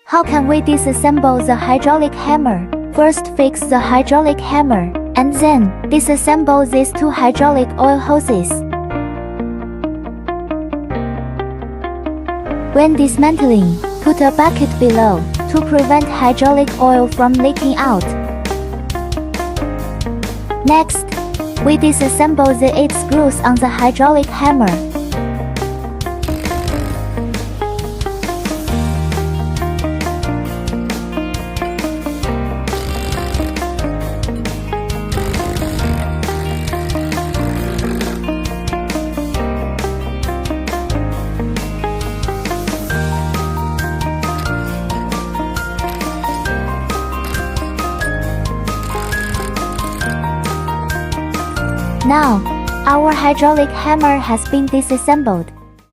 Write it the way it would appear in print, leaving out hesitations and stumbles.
How can we disassemble the hydraulic hammer? First fix the hydraulic hammer, and then disassemble these two hydraulic oil hoses. When dismantling, put a bucket below to prevent hydraulic oil from leaking out. Next, we disassemble the 8 screws on the hydraulic hammer. Now, our hydraulic hammer has been disassembled.